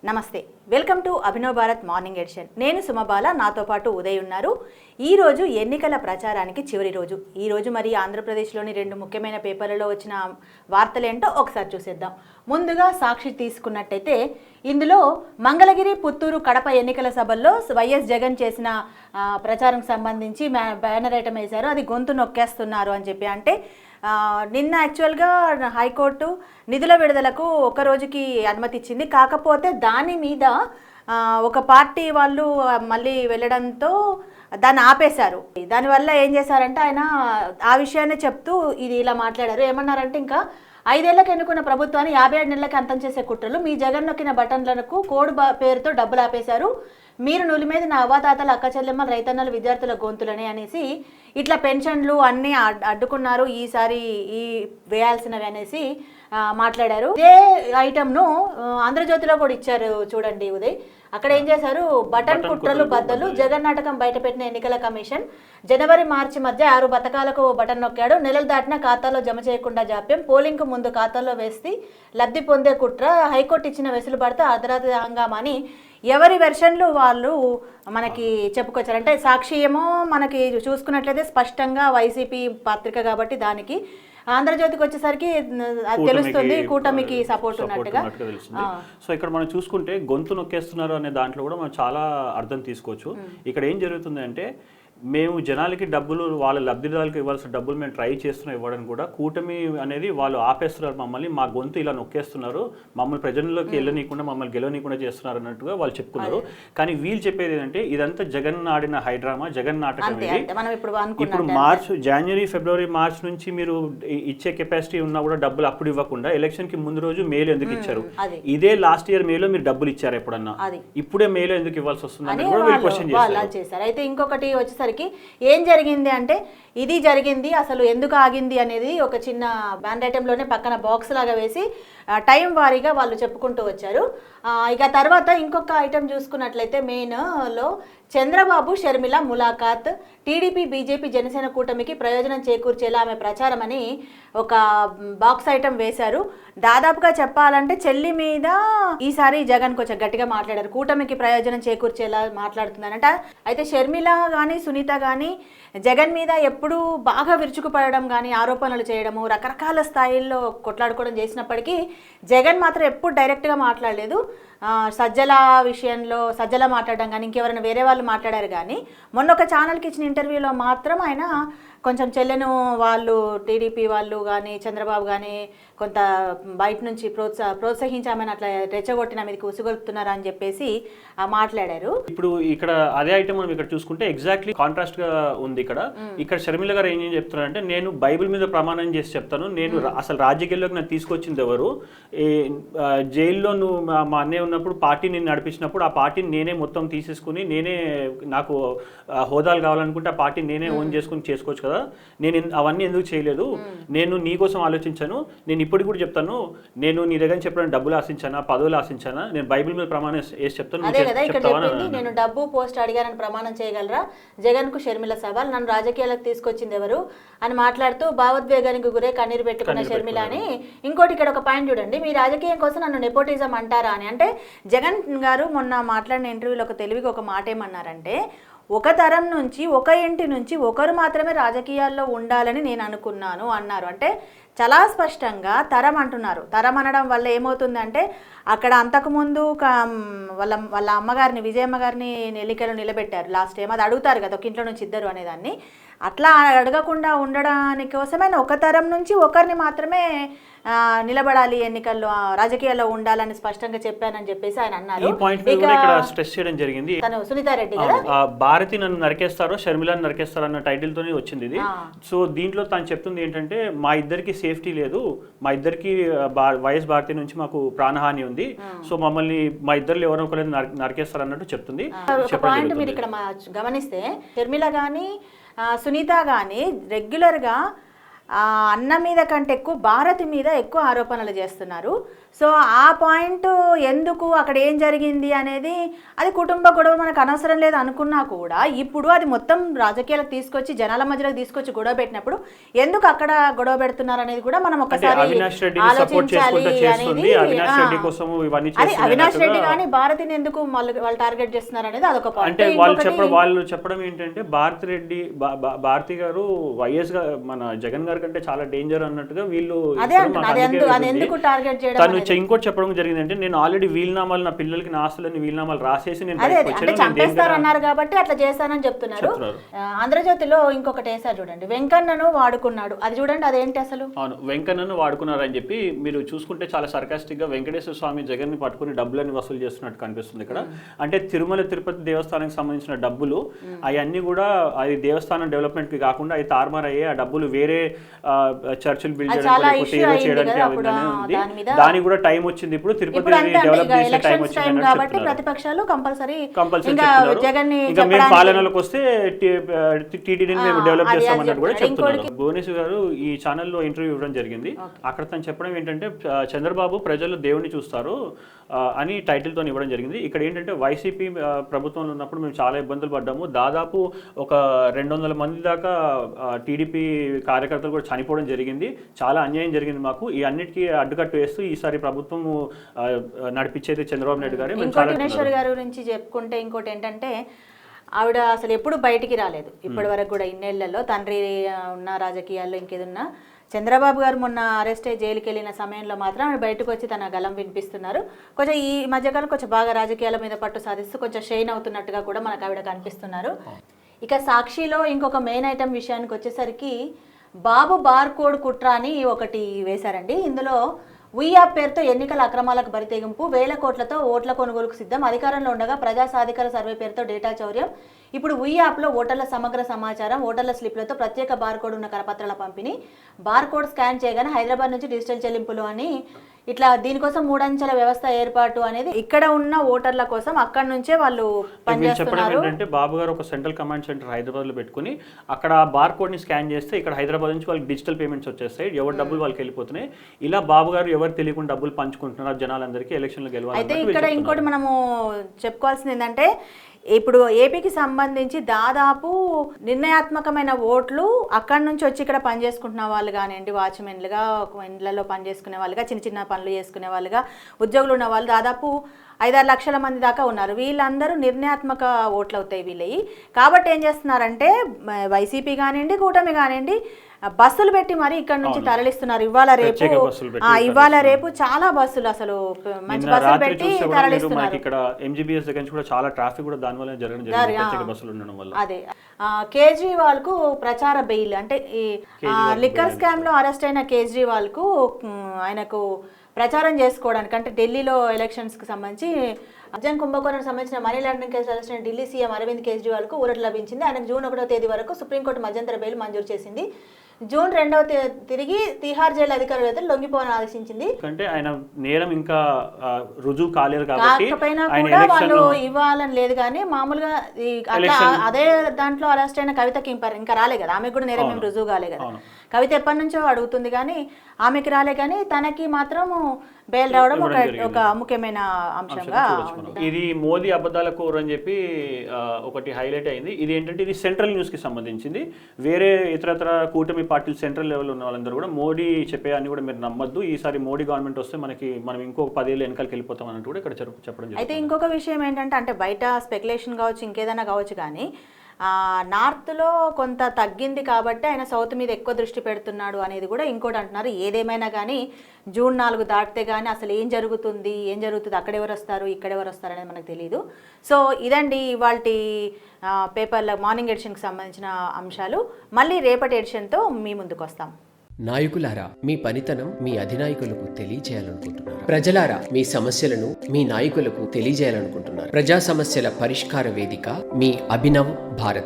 నమస్తే, welcome to Abhinav Bharat morning edition. నేను సుమబాల, నాతో పాటు ఉదయ్ ఉన్నారు. ఈరోజు ఎన్నికల ప్రచారానికి చివరి రోజు. ఈరోజు మరి ఆంధ్రప్రదేశ్లోని రెండు ముఖ్యమైన పేపర్లలో వచ్చిన వార్తలు ఏంటో ఒకసారి చూసేద్దాం. ముందుగా సాక్షి తీసుకున్నట్టయితే ఇందులో మంగళగిరి, పుత్తూరు, కడప ఎన్నికల సభల్లో వైఎస్ జగన్ చేసిన ప్రచారం సంబంధించి బ్యానర్ ఐటమ్ వేశారు. అది గొంతు నొక్కేస్తున్నారు అని చెప్పి. అంటే నిన్న యాక్చువల్గా హైకోర్టు నిధుల విడుదలకు ఒక రోజుకి అనుమతి ఇచ్చింది. కాకపోతే దాని మీద ఒక పార్టీ వాళ్ళు మళ్ళీ వెళ్ళడంతో దాన్ని ఆపేశారు. దానివల్ల ఏం చేశారంటే ఆయన ఆ విషయాన్ని చెప్తూ ఇది ఇలా మాట్లాడారు. ఏమన్నారంటే, ఇంకా 5 ఏళ్లకు ఎన్నుకున్న ప్రభుత్వాన్ని 57 నెలలకి అంతం చేసే కుట్రలు, మీ జగన్ నొక్కిన బటన్లకు కోడ్ పేరుతో డబ్బులు ఆపేశారు, మీరు నులి మీద నా అవ్వాతాతల అక్క చెల్లెమ్మల రైతన్నల విద్యార్థుల గొంతులని అనేసి ఇట్లా పెన్షన్లు అన్నీ అడ్డుకున్నారు, ఈసారి వేయాల్సినవి అనేసి మాట్లాడారు. ఇదే ఐటమ్ను ఆంధ్రజ్యోతిలో కూడా ఇచ్చారు చూడండి ఉదయ్. అక్కడ ఏం చేశారు, బటన్ కుట్రలు బద్దలు, జగన్ నాటకం బయటపెట్టిన ఎన్నికల కమిషన్, జనవరి మార్చి మధ్య 6 పథకాలకు బటన్ నొక్కాడు, నెలలు దాటినా ఖాతాలో జమ చేయకుండా జాప్యం, పోలింగ్కు ముందు ఖాతాలో వేసి లబ్ధి పొందే కుట్ర, హైకోర్టు ఇచ్చిన వెసులుబాటుతో అర్ధరాత్రి హంగామా అని ఎవరి వెర్షన్లు వాళ్ళు మనకి చెప్పుకొచ్చారు. అంటే సాక్షి ఏమో మనకి చూసుకున్నట్లయితే స్పష్టంగా వైసీపీ పత్రిక కాబట్టి దానికి, ఆంధ్రజ్యోతికి వచ్చేసరికి తెలుస్తుంది కూటమికి సపోర్ట్ ఉన్నట్టుగా. సో ఇక్కడ మనం చూసుకుంటే గొంతు నొక్కేస్తున్నారు అనే దాంట్లో కూడా మనం చాలా అర్థం తీసుకోవచ్చు. ఇక్కడ ఏం జరుగుతుంది అంటే, మేము జనాలకి డబ్బులు, వాళ్ళ లబ్ధిదారులకు ఇవ్వాల్సిన డబ్బులు మేము ట్రై చేస్తున్నాం ఇవ్వడం కూడా, కూటమి అనేది వాళ్ళు ఆపేస్తున్నారు మమ్మల్ని, మా గొంతు ఇలా నొక్కేస్తున్నారు, మమ్మల్ని ప్రజల్లోకి వెళ్ళనీయకుండా మమ్మల్ని గెలవనీయకుండా చేస్తున్నారు అన్నట్టుగా వాళ్ళు చెప్పుకున్నారు. కానీ వీళ్ళు చెప్పేది ఏంటంటే, ఇదంతా జగన్ ఆడిన హైడ్రామా, జగన్ నాటకం. ఇది ఇప్పుడు జనవరి, ఫిబ్రవరి, మార్చ్ నుంచి మీరు ఇచ్చే కెపాసిటీ ఉన్నా కూడా డబ్బులు అప్పుడు ఇవ్వకుండా ఎలక్షన్ కి ముందు రోజు మేలో ఎందుకు ఇచ్చారు? ఇదే లాస్ట్ ఇయర్ మేలో మీరు డబ్బులు ఇచ్చారు ఎప్పుడన్నా? ఇప్పుడే మేలో ఎందుకు ఇవ్వాల్సి వస్తుంది కూడా వీళ్ళు క్వశ్చన్ చేశారు. అయితే ఇంకొకటి వచ్చేసరికి ఏం జరిగింది అంటే, ఇది జరిగింది అసలు ఎందుకు ఆగింది అనేది ఒక చిన్న బ్యానర్ ఐటెంలోనే పక్కన బాక్స్ లాగా వేసి టైం వారీగా వాళ్ళు చెప్పుకుంటూ వచ్చారు. ఇక తర్వాత ఇంకొక ఐటెం చూసుకున్నట్లయితే మెయిన్లో చంద్రబాబు షర్మిల ములాఖాత్, టీడీపీ బీజేపీ జనసేన కూటమికి ప్రయోజనం చేకూర్చేలా ఆమె ప్రచారం అని ఒక బాక్స్ ఐటెం వేశారు. దాదాపుగా చెప్పాలంటే చెల్లి మీద ఈసారి జగన్ కొంచెం గట్టిగా మాట్లాడారు, కూటమికి ప్రయోజనం చేకూర్చేలా మాట్లాడుతున్నారంట. అయితే షర్మిల కానీ సునీత కానీ జగన్ మీద ఎప్పుడూ బాగా విరుచుకుపడడం కానీ, ఆరోపణలు చేయడము, రకరకాల స్థాయిల్లో కొట్లాడుకోవడం చేసినప్పటికీ జగన్ మాత్రం ఎప్పుడు డైరెక్ట్గా మాట్లాడలేదు. సజ్జల విషయంలో సజ్జల మాట్లాడడం కానీ, ఇంకెవరైనా వేరే వాళ్ళు మాట్లాడారు కానీ, మొన్న ఒక ఛానల్కి ఇచ్చిన ఇంటర్వ్యూలో మాత్రం ఆయన కొంచెం చెల్లెను వాళ్ళు టీడీపీ వాళ్ళు కానీ చంద్రబాబు కానీ కొంత బయట నుంచి ప్రోత్సహించామని అట్లా రెచ్చగొట్టిన మీదకి ఉసుగొలుపుతున్నారు అని చెప్పేసి మాట్లాడారు. ఇప్పుడు ఇక్కడ అదే ఐటమ్ మనం ఇక్కడ చూసుకుంటే ఎగ్జాక్ట్లీ కాంట్రాస్ట్ గా ఉంది. ఇక్కడ షర్మిల గారు ఏం చెప్తున్నారంటే, నేను బైబిల్ మీద ప్రమాణం చేసి చెప్తాను, నేను అసలు రాజకీయాల్లోకి నాకు తీసుకొచ్చింది ఎవరు, జైల్లో నువ్వు మా అన్నయ్య ఉన్నప్పుడు పార్టీ నేను నడిపించినప్పుడు ఆ పార్టీని నేనే మొత్తం తీసేసుకుని, నేనే నాకు హోదాలు కావాలనుకుంటే ఆ పార్టీని నేనే ఓన్ చేసుకుని చేసుకోవచ్చు కదా, నేను అవన్నీ ఎందుకు చేయలేదు, నేను నీ కోసం ఆలోచించాను, నేను ఇప్పటికి కూడా చెప్తాను, నేను నీ దగ్గర చెప్పడం డబ్బులు ఆశించానా, పదవులు ఆశించానా, నేను బైబిల్ మీద ప్రమాణం వేసి చెప్తాను. నేను డబ్బు పోస్ట్ అడిగానని ప్రమాణం చేయగలరా, జగన్ కు షర్మిల సవాల్, నన్ను రాజకీయాలకు తీసుకొచ్చింది ఎవరు అని మాట్లాడుతూ భావోద్వేగానికి గురే కన్నీరు పెట్టుకున్న షర్మిల అని. ఇంకోటి ఇక్కడ ఒక పాయింట్ చూడండి, మీ రాజకీయం కోసం నన్ను నెపోటిజం అంటారా అని. అంటే జగన్ గారు మొన్న మాట్లాడిన ఇంటర్వ్యూలో ఒక తెలివిగా ఒక మాట ఏమన్నారంటే, ఒక తరం నుంచి, ఒక ఇంటి నుంచి ఒకరు మాత్రమే రాజకీయాల్లో ఉండాలని నేను అనుకున్నాను అన్నారు. అంటే చాలా స్పష్టంగా తరం అంటున్నారు. తరం అనడం వల్ల ఏమవుతుందంటే, అక్కడ అంతకుముందు వాళ్ళ అమ్మగారిని, విజయమ్మ గారిని ఎన్నికలు నిలబెట్టారు లాస్ట్ టైం. అది అడుగుతారు కదా, ఒక ఇంట్లో నుంచి ఇద్దరు అనేదాన్ని. అట్లా అడగకుండా ఉండడానికి కోసమే ఒక తరం నుంచి ఒకరిని మాత్రమే నిలబడాలి, ఎన్నికల్లో రాజకీయాల్లో ఉండాలని స్పష్టంగా చెప్పానని చెప్పేసి ఆయన అన్నారు. స్ట్రెస్ చేయడం జరిగింది. తను సునీతారెడ్డి కదా, భారతి నన్ను నరికేస్తారో షర్మిలను నరికేస్తారో అన్న టైటిల్ తోనే వచ్చింది ఇది. సో దీంట్లో తను చెప్తుంది ఏంటంటే, మా ఇద్దరికి సేఫ్టీ లేదు, మా ఇద్దరికి వైఎస్ భారతి నుంచి మాకు ప్రాణహాని ఉంది, సో మమ్మల్ని మా ఇద్దరు ఎవరో ఒకరు నరికేస్తారు అన్నట్టు చెప్తుంది. పాయింట్ మీరు ఇక్కడ గమనిస్తే షర్మిల కానీ సునీత కానీ రెగ్యులర్గా అన్న మీద కంటే ఎక్కువ భారతి మీద ఎక్కువ ఆరోపణలు చేస్తున్నారు. సో ఆ పాయింట్ ఎందుకు, అక్కడ ఏం జరిగింది అనేది, అది కుటుంబ గొడవ మనకు అనవసరం లేదు అనుకున్నా కూడా ఇప్పుడు అది మొత్తం రాజకీయాలకు తీసుకొచ్చి జనాల మధ్యలోకి తీసుకొచ్చి గొడవ పెట్టినప్పుడు ఎందుకు అక్కడ గొడవ పెడుతున్నారు అనేది కూడా మనం ఒకసారి ఆలోచించాలి అనేది. అది అవినాష్ రెడ్డి కానీ భారతిని ఎందుకు వాళ్ళు టార్గెట్ చేస్తున్నారు అనేది అదొక పాయింట్. అంటే వాళ్ళు చెప్పడం ఏంటంటే భారతి గారు వైఎస్ మన జగన్ గారి కంటే చాలా డేంజర్ అన్నట్టుగా వీళ్ళు ఎందుకు టార్గెట్ చేయడం. ఇంకోటి చెప్పడం జరిగింది అంటే నేను ఆల్రెడీ వీలునామాలు నా పిల్లలకి నా ఆస్తులని వీలునామాలు రాసేసి నేను చంపేస్తారన్నారు కాబట్టి అట్లా చేస్తానని చెప్తున్నారు. ఆంధ్రజ్యోతిలో ఇంకొకటి వేసారు చూడండి, వెంకన్నను వాడుకున్నాడు, అది చూడండి అదేంటి అసలు. అవును, వెంకన్నను వాడుకున్నారని చెప్పి మీరు చూసుకుంటే చాలా సర్కాస్టిక్ గా వెంకటేశ్వర స్వామి జగన్ ని పట్టుకుని డబ్బులని వసూలు చేస్తున్నట్టు కనిపిస్తుంది ఇక్కడ. అంటే తిరుమల తిరుపతి దేవస్థానానికి సంబంధించిన డబ్బులు అవన్నీ కూడా అది దేవస్థానం డెవలప్మెంట్ కి కాకుండా అవి తారుమారు అయ్యే ఆ డబ్బులు వేరే చర్చిలు బిల్డ్ చేయడానికి దానికి కూడా టైం వచ్చింది. ఇప్పుడు తిరుపతి డెవలప్ చేసే టైం వచ్చింది కాబట్టి ప్రతిపక్షాలు కంపల్సరీ మేము పాలనలోకి వస్తే టీటీడీని మేము డెవలప్ చేస్తామన్నట్టు కూడా చెప్తున్నారు. భువనేశ్వర్ గారు ఈ ఛానల్లో ఇంటర్వ్యూ ఇవ్వడం జరిగింది. అక్కడ తను చెప్పడం ఏంటంటే చంద్రబాబు ప్రజలు దేవుని చూస్తారు అని టైటిల్తో ఇవ్వడం జరిగింది. ఇక్కడ ఏంటంటే వైసీపీ ప్రభుత్వంలో ఉన్నప్పుడు మేము చాలా ఇబ్బందులు పడ్డాము. దాదాపు ఒక 200 మంది దాకా టీడీపీ కార్యకర్తలు కూడా చనిపోవడం జరిగింది. చాలా అన్యాయం జరిగింది మాకు. ఈ అన్నిటికీ అడ్డుకట్టు వేస్తూ ఈసారి ప్రభుత్వం నడిపించేది చంద్రబాబు నాయుడు గారు. భువనేశ్వర్ గారి గురించి చెప్పుకుంటే ఇంకోటి ఏంటంటే ఆవిడ అసలు ఎప్పుడు బయటికి రాలేదు ఇప్పటి వరకు కూడా. ఇన్నేళ్లలో తండ్రి ఉన్న రాజకీయాల్లో ఇంకేదన్నా చంద్రబాబు గారు మొన్న అరెస్ట్ అయ్యి జైలుకి వెళ్ళిన సమయంలో మాత్రం ఆవిడ బయటకు వచ్చి తన గలం వినిపిస్తున్నారు. కొంచెం ఈ మధ్యకాలం కొంచెం బాగా రాజకీయాల మీద పట్టు సాధిస్తూ కొంచెం షైన్ అవుతున్నట్టుగా కూడా మనకు ఆవిడ కనిపిస్తున్నారు. ఇక సాక్షిలో ఇంకొక మెయిన్ ఐటమ్ విషయానికి వచ్చేసరికి బాబు బార్ కోడ్ కుట్ర అని ఒకటి వేశారండి. ఇందులో యాప్ పేరుతో ఎన్నికల అక్రమాలకు బరితెగింపు, 1000 కోట్లతో ఓట్ల కొనుగోలుకు సిద్ధం, అధికారంలో ఉండగా ప్రజా సాధికార సర్వే పేరుతో డేటా చౌర్యం, ఇప్పుడు యాప్లో ఓటర్ల సమగ్ర సమాచారం, ఓటర్ల స్లిప్లతో ప్రత్యేక బార్కోడ్ ఉన్న కరపత్రాల పంపిణీ, బార్కోడ్ స్కాన్ చేయగానే హైదరాబాద్ నుంచి డిజిటల్ చెల్లింపులు అని ఇట్లా దీనికోసం 3 అంచెల వ్యవస్థ ఏర్పాటు అనేది ఇక్కడ ఉన్న ఓటర్ల కోసం అక్కడ నుంచే వాళ్ళు పనిచేస్తున్నారు. ఏంటంటే బాబు గారు ఒక సెంట్రల్ కమాండ్ సెంటర్ హైదరాబాద్ లో పెట్టుకుని అక్కడ బార్ కోడ్ ని స్కాన్ చేస్తే ఇక్కడ హైదరాబాద్ నుంచి వాళ్ళకి డిజిటల్ పేమెంట్స్ వచ్చేస్తాయి, ఎవరి డబ్బులు వాళ్ళకి వెళ్ళిపోతున్నాయి. ఇలా బాబు గారు ఎవరు తెలియకుండా డబ్బులు పంచుకుంటున్నారు జనాలందరికీ ఎలక్షన్లు గెలవాలి. అయితే ఇక్కడ ఇంకోటి మనము చెప్పుకోవాల్సింది ఏంటంటే ఇప్పుడు ఏపీకి సంబంధించి దాదాపు నిర్ణయాత్మకమైన ఓట్లు అక్కడి నుంచి వచ్చి ఇక్కడ పనిచేసుకుంటున్న వాళ్ళు కానివ్వండి, వాచ్మెన్లుగా ఇండ్లలో పనిచేసుకునే వాళ్ళుగా, చిన్న చిన్న పనులు చేసుకునే వాళ్ళుగా, ఉద్యోగులు ఉన్న వాళ్ళు దాదాపు 5-6 లక్షల మంది దాకా ఉన్నారు. వీళ్ళందరూ నిర్ణయాత్మక ఓట్లు అవుతాయి వీళ్ళవి. కాబట్టి ఏం చేస్తున్నారంటే వైసీపీ కానివ్వండి, కూటమి కానివ్వండి, బస్సులు పెట్టి మరి ఇక్కడ నుంచి తరలిస్తున్నారు. ఇవాళ రేపు చాలా బస్సులు అసలు మంచి బస్సులు పెట్టి తరలిస్తున్నారు. అదే కేజ్రీవాల్ కు ప్రచార బెయిల్ అంటే ఈ లిక్కర్ స్కామ్ లో అరెస్ట్ అయిన కేజ్రీవాల్ కు ఆయనకు ప్రచారం చేసుకోవడానికి అంటే ఢిల్లీలో ఎలక్షన్స్ కి సంబంధించి అర్జన్ కుంభకోణానికి సంబంధించిన మనీ లాండరింగ్ కేసు అరెస్ట్ అయిన ఢిల్లీ సీఎం అరవింద్ కేజ్రీవాల్ కు ఊరట లభించింది. ఆయనకు జూన్ 1వ తేదీ వరకు సుప్రీంకోర్టు మధ్యంతర బెయిల్ మంజూరు చేసింది. జూన్ 2వ తిరిగి తిహార్ జైలు అధికారులు అయితే లొంగిపోవాలని ఆదేశించింది. అంటే ఆయన నేరం ఇంకా రుజువు కాలేదు కాబట్టి కూడా వాళ్ళు ఇవ్వాలని లేదు. కానీ మామూలుగా అదే దాంట్లో అరెస్ట్ అయిన కవితకి ఇంకా రాలే కదా, ఆమెకు కూడా నేరం ఏం రుజువు కాలే కదా. కవిత ఎప్పటి నుంచో అడుగుతుంది కానీ ఆమెకి రాలే, కానీ తనకి మాత్రం బెయిల్ రావడం ఒక ముఖ్యమైన అంశంగా. ఇది మోదీ అబద్ధాల కోరు అని చెప్పి ఒకటి హైలైట్ అయింది. ఇది ఏంటంటే ఇది సెంట్రల్ న్యూస్ కి సంబంధించింది. వేరే ఇతరత్ర కూటమి పార్టీలు సెంట్రల్ లెవెల్ ఉన్న వాళ్ళందరూ కూడా మోడీ చెప్పే అన్ని కూడా మీరు నమ్మద్దు, ఈసారి మోడీ గవర్నమెంట్ వస్తే మనం ఇంకొక 10 ఏళ్ళు వెనకాలకి వెళ్ళిపోతాం అన్నట్టు కూడా ఇక్కడ చెప్పడం జరిగింది. అయితే ఇంకొక విషయం ఏంటంటే అంటే బయట స్పెక్యులేషన్ కావచ్చు, ఇంకేదైనా కావచ్చు, కానీ నార్త్లో కొంత తగ్గింది కాబట్టి ఆయన సౌత్ మీద ఎక్కువ దృష్టి పెడుతున్నాడు అనేది కూడా ఇంకోటి అంటున్నారు. ఏదేమైనా కానీ జూన్ 4 దాటితే కానీ అసలు ఏం జరుగుతుంది అక్కడ ఎవరు వస్తారు ఇక్కడ ఎవరు వస్తారు అనేది మనకు తెలియదు. సో ఇదండి ఇవాళ పేపర్ల మార్నింగ్ ఎడిషన్కి సంబంధించిన అంశాలు. మళ్ళీ రేపటి ఎడిషన్తో మీ ముందుకు వస్తాం. నాయకులారా, మీ పనితనం మీ అధినాయకులకు తెలియజేయాలనుకుంటున్నారు. ప్రజలారా, మీ సమస్యలను మీ నాయకులకు తెలియజేయాలనుకుంటున్నారు. ప్రజా సమస్యల పరిష్కార వేదిక మీ అభినవ్ భారత్.